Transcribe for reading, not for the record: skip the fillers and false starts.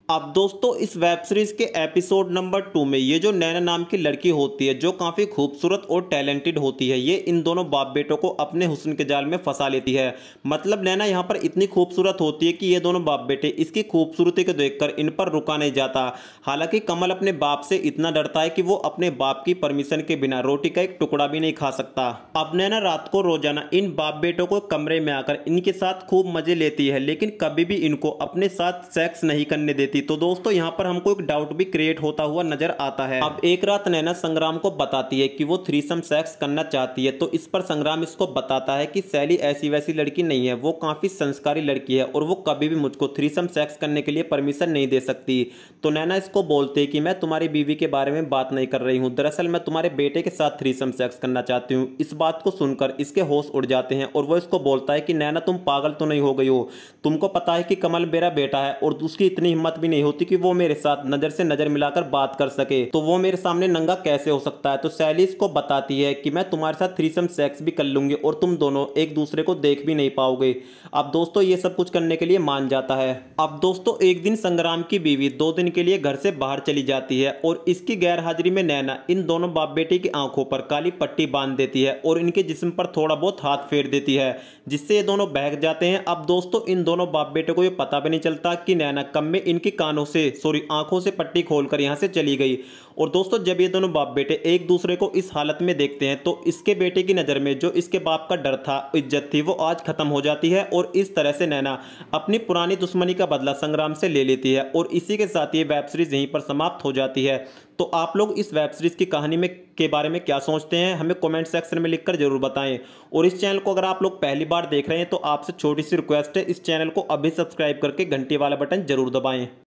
अब दोस्तों इस वेब सीरीज के एपिसोड नंबर 2 में ये जो नैना नाम की लड़की होती है जो काफ़ी खूबसूरत और टैलेंटेड होती है, ये इन दोनों बाप बेटों को अपने हुस्न के जाल में फंसा लेती है। मतलब नैना यहाँ पर इतनी खूबसूरत होती है कि ये दोनों बाप बेटे इसकी खूबसूरती को देखकर इन पर रुका नहीं जाता। हालांकि कमल अपने बाप से इतना डरता है कि वो अपने बाप की परमिशन के बिना रोटी का एक टुकड़ा भी नहीं खा सकता। अब नैना रात को रोजाना इन बाप बेटों को कमरे में आकर इनके साथ खूब मजे लेती है, लेकिन कभी भी इनको अपने साथ सेक्स नहीं करने देती। तो दोस्तों यहाँ पर हमको एक डाउट भी क्रिएट होता हुआ नजर आता है। अब एक रात नैना संग्राम को बताती है कि वो थ्रीसम सेक्स करना चाहती है, तो इस पर संग्राम इसको बताता है कि शैली ऐसी वैसी लड़की नहीं है, वो काफी संस्कारी लड़की है और वो कभी भी मुझको थ्रीसम सेक्स करने के लिए परमिशन नहीं दे सकती। तो नैना इसको बोलती है कि मैं तुम्हारी बीवी के बारे में बात नहीं कर रही हूँ, दरअसल मैं तुम्हारे बेटे के साथ थ्रीसम सेक्स करना चाहती हूँ। इस बात को सुनकर इसके होश उड़ जाते हैं और वो इसको बोलता है कि नैना तुम पागल तो नहीं हो गई हो, तुमको पता है कि कमल मेरा बेटा है और उसकी इतनी हिम्मत भी नहीं होती कि वो मेरे साथ नजर से नजर मिलाकर बात कर सके, तो वो मेरे सामने नंगा कैसे हो सकता है। तो शैली इसको बताती है कि मैं तुम्हारे साथ थ्रीसम सेक्स भी कर लूंगी और तुम दोनों एक दूसरे को देख भी नहीं पाओगे। अब दोस्तों ये सब कुछ करने के लिए मान जाता है। अब दोस्तों एक दिन संग्राम की बीवी 2 दिन के लिए घर से बाहर चली जाती है और इसकी गैर हाजिरी में नैना इन दोनों बाप बेटे की आंखों पर काली पट्टी बांध देती है और इनके जिस्म पर थोड़ा बहुत हाथ फेर देती है, जिससे ये दोनों बहक जाते हैं। अब दोस्तों इन दोनों बाप बेटे को ये पता भी नहीं चलता कि नैना कम में इनकी कानों से आंखों से पट्टी खोलकर यहां से चली गई। और दोस्तों जब ये दोनों बाप बेटे एक दूसरे को इस हालत में देखते हैं तो इसके बेटे की नज़र में जो इसके बाप का डर था, इज्जत थी, वो आज खत्म हो जाती है और इस तरह से नैना अपनी पुरानी दुश्मनी का बदला संग्राम से ले लेती है। और इसी के साथ ये वेब सीरीज यहीं पर समाप्त हो जाती है। तो आप लोग इस वेब सीरीज की कहानी में के बारे में क्या सोचते हैं, हमें कमेंट सेक्शन में लिखकर जरूर बताएं। और इस चैनल को अगर आप लोग पहली बार देख रहे हैं तो आपसे छोटी सी रिक्वेस्ट है, इस चैनल को अभी सब्सक्राइब करके घंटी वाला बटन जरूर दबाएं।